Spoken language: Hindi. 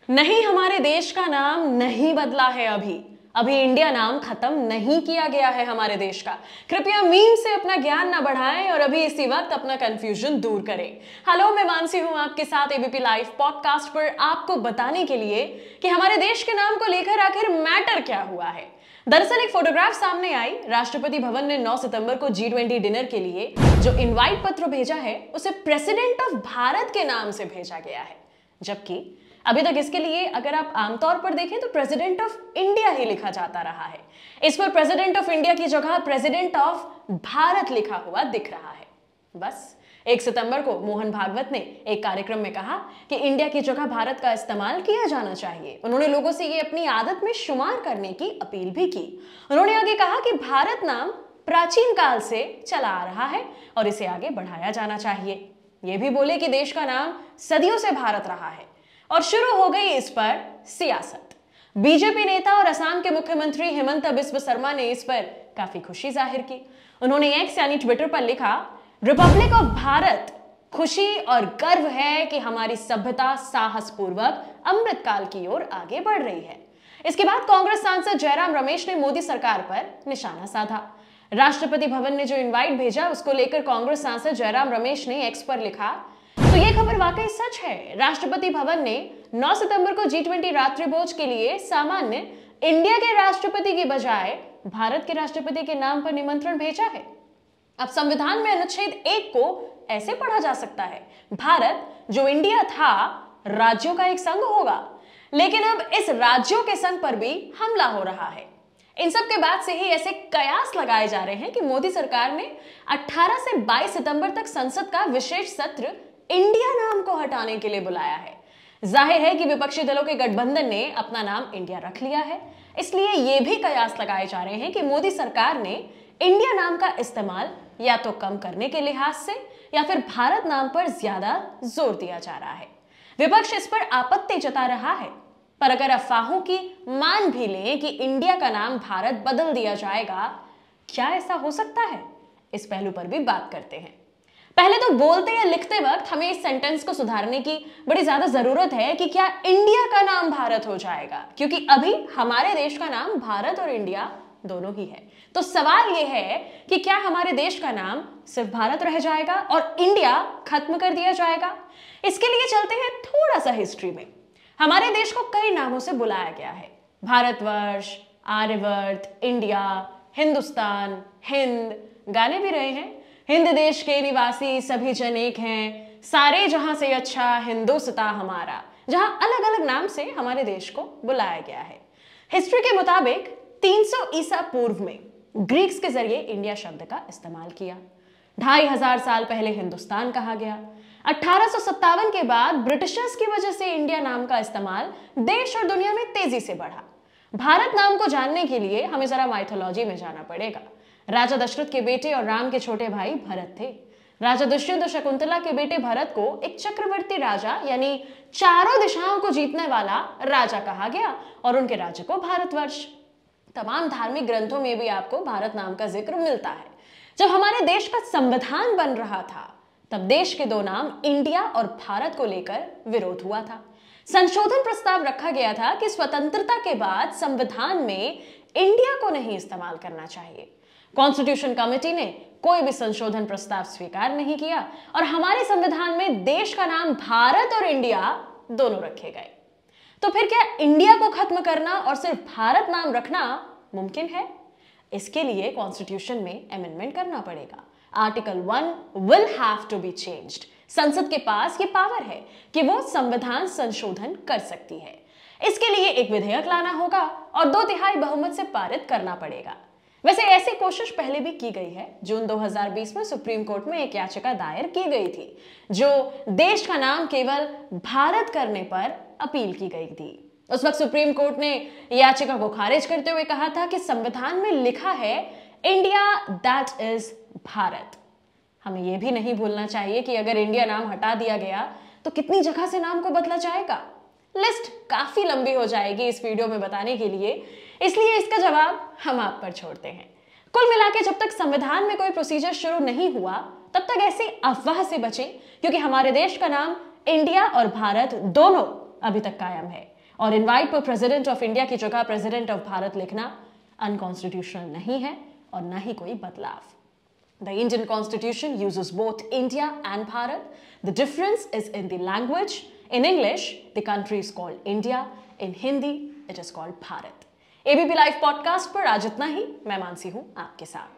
नहीं, हमारे देश का नाम नहीं बदला है अभी इंडिया नाम खत्म नहीं किया गया है हमारे देश का। कृपया मीम से अपना ज्ञान ना बढ़ाएं और अभी इसी वक्त अपना कंफ्यूजन दूर करें। हेलो, मैं मानसी हूं आपके साथ एबीपी लाइव पॉडकास्ट पर आपको बताने के लिए कि हमारे देश के नाम को लेकर आखिर मैटर क्या हुआ है। दरअसल एक फोटोग्राफ सामने आई। राष्ट्रपति भवन ने 9 सितंबर को G20 डिनर के लिए जो इनवाइट पत्र भेजा है उसे प्रेसिडेंट ऑफ भारत के नाम से भेजा गया है, जबकि अभी तक इसके लिए अगर आप आमतौर पर देखें तो प्रेसिडेंट ऑफ इंडिया ही लिखा जाता रहा है। इस पर प्रेसिडेंट ऑफ इंडिया की जगह प्रेसिडेंट ऑफ भारत लिखा हुआ दिख रहा है। बस 1 सितंबर को मोहन भागवत ने एक कार्यक्रम में कहा कि इंडिया की जगह भारत का इस्तेमाल किया जाना चाहिए। उन्होंने लोगों से ये अपनी आदत में शुमार करने की अपील भी की। उन्होंने आगे कहा कि भारत नाम प्राचीन काल से चला आ रहा है और इसे आगे बढ़ाया जाना चाहिए। ये भी बोले कि देश का नाम सदियों से भारत रहा है और शुरू हो गई इस पर सियासत। बीजेपी नेता और असम के मुख्यमंत्री हेमंत बिस्व शर्मा ने इस पर काफी खुशी जाहिर की। उन्होंने एक्स यानी ट्विटर पर लिखा, रिपब्लिक ऑफ भारत, खुशी और गर्व है कि हमारी सभ्यता साहसपूर्वक अमृतकाल की ओर आगे बढ़ रही है। इसके बाद कांग्रेस सांसद जयराम रमेश ने मोदी सरकार पर निशाना साधा। राष्ट्रपति भवन ने जो इनवाइट भेजा उसको लेकर कांग्रेस सांसद जयराम रमेश ने एक्स पर लिखा, तो ये खबर वाकई सच है। राष्ट्रपति भवन ने 9 सितंबर को G20 रात्रि भोज के लिए सामान्य इंडिया के राष्ट्रपति की बजाय भारत के राष्ट्रपति के नाम पर निमंत्रण भेजा है। अब संविधान में अनुच्छेद 1 को ऐसे पढ़ा जा सकता है, भारत जो इंडिया था राज्यों का एक संघ होगा, लेकिन अब इस राज्यों के संघ पर भी हमला हो रहा है। इन सब के बाद से ही ऐसे कयास लगाए जा रहे हैं कि मोदी सरकार ने 18 से 22 सितंबर तक संसद का विशेष सत्र इंडिया नाम को हटाने के लिए बुलाया है। जाहिर है कि विपक्षी दलों के गठबंधन ने अपना नाम इंडिया रख लिया है, इसलिए ये भी कयास लगाए जा रहे हैं कि मोदी सरकार ने इंडिया नाम का इस्तेमाल या तो कम करने के लिहाज से या फिर भारत नाम पर ज्यादा जोर दिया जा रहा है। विपक्ष इस पर आपत्ति जता रहा है, पर अगर अफवाहों की मान भी लें कि इंडिया का नाम भारत बदल दिया जाएगा, क्या ऐसा हो सकता है? इस पहलू पर भी बात करते हैं। पहले तो बोलते या लिखते वक्त हमें इस सेंटेंस को सुधारने की बड़ी ज्यादा जरूरत है कि क्या इंडिया का नाम भारत हो जाएगा, क्योंकि अभी हमारे देश का नाम भारत और इंडिया दोनों ही है। तो सवाल यह है कि क्या हमारे देश का नाम सिर्फ भारत रह जाएगा और इंडिया खत्म कर दिया जाएगा? इसके लिए चलते हैं थोड़ा सा हिस्ट्री में। हमारे देश को कई नामों से बुलाया गया है, भारतवर्ष, आर्यवर्त, इंडिया, हिंदुस्तान, हिंद, गाने भी रहे हैं, हिंद देश के निवासी सभी जन एक हैं, सारे जहां से अच्छा हिंदुस्तान हमारा, जहां अलग अलग नाम से हमारे देश को बुलाया गया है। हिस्ट्री के मुताबिक 300 ईसा पूर्व में ग्रीक्स के जरिए इंडिया शब्द का इस्तेमाल किया। 2500 साल पहले हिंदुस्तान कहा गया। 1857 के बाद ब्रिटिशर्स की वजह से इंडिया नाम का इस्तेमाल देश और दुनिया में तेजी से बढ़ा। भारत नाम को जानने के लिए हमें जरा माइथोलॉजी में जाना पड़ेगा। राजा दशरथ के बेटे और राम के छोटे भाई भरत थे। राजा दुष्यंत और शकुंतला के बेटे भरत को एक चक्रवर्ती राजा यानी चारों दिशाओं को जीतने वाला राजा कहा गया और उनके राज्य को भारतवर्ष। तमाम धार्मिक ग्रंथों में भी आपको भारत नाम का जिक्र मिलता है। जब हमारे देश का संविधान बन रहा था तब देश के दो नाम इंडिया और भारत को लेकर विरोध हुआ था। संशोधन प्रस्ताव रखा गया था कि स्वतंत्रता के बाद संविधान में इंडिया को नहीं इस्तेमाल करना चाहिए। कॉन्स्टिट्यूशन कमेटी ने कोई भी संशोधन प्रस्ताव स्वीकार नहीं किया और हमारे संविधान में देश का नाम भारत और इंडिया दोनों रखे गए। तो फिर क्या इंडिया को खत्म करना और सिर्फ भारत नाम रखना मुमकिन है? इसके लिए कॉन्स्टिट्यूशन में अमेंडमेंट करना पड़ेगा। Article 1 will have to be changed. संसद के पास ये पावर है कि वो संविधान संशोधन कर सकती है। इसके लिए एक विधेयक लाना होगा और 2/3 बहुमत से पारित करना पड़ेगा। वैसे ऐसी कोशिश पहले भी की गई है। जून 2020 में सुप्रीम कोर्ट में एक याचिका दायर की गई थी जो देश का नाम केवल भारत करने पर अपील की गई थी। उस वक्त सुप्रीम कोर्ट ने याचिका को खारिज करते हुए कहा था कि संविधान में लिखा है इंडिया दैट इज भारत। हमें यह भी नहीं भूलना चाहिए कि अगर इंडिया नाम हटा दिया गया तो कितनी जगह से नाम को बदला जाएगा। लिस्ट काफी लंबी हो जाएगी इस वीडियो में बताने के लिए, इसलिए इसका जवाब हम आप पर छोड़ते हैं। कुल मिलाकर जब तक संविधान में कोई प्रोसीजर शुरू नहीं हुआ तब तक ऐसी अफवाह से बचें, क्योंकि हमारे देश का नाम इंडिया और भारत दोनों अभी तक कायम है। और इनवाइट पर प्रेसिडेंट ऑफ इंडिया की जगह प्रेसिडेंट ऑफ भारत लिखना अनकॉन्स्टिट्यूशनल नहीं है और ना ही कोई बदलाव. The Indian Constitution uses both India and Bharat. The difference is in the language. In English, the country is called India. In Hindi, it is called Bharat. ABP Live Podcast पर आज इतना ही. मैं मानसी हूं आपके साथ.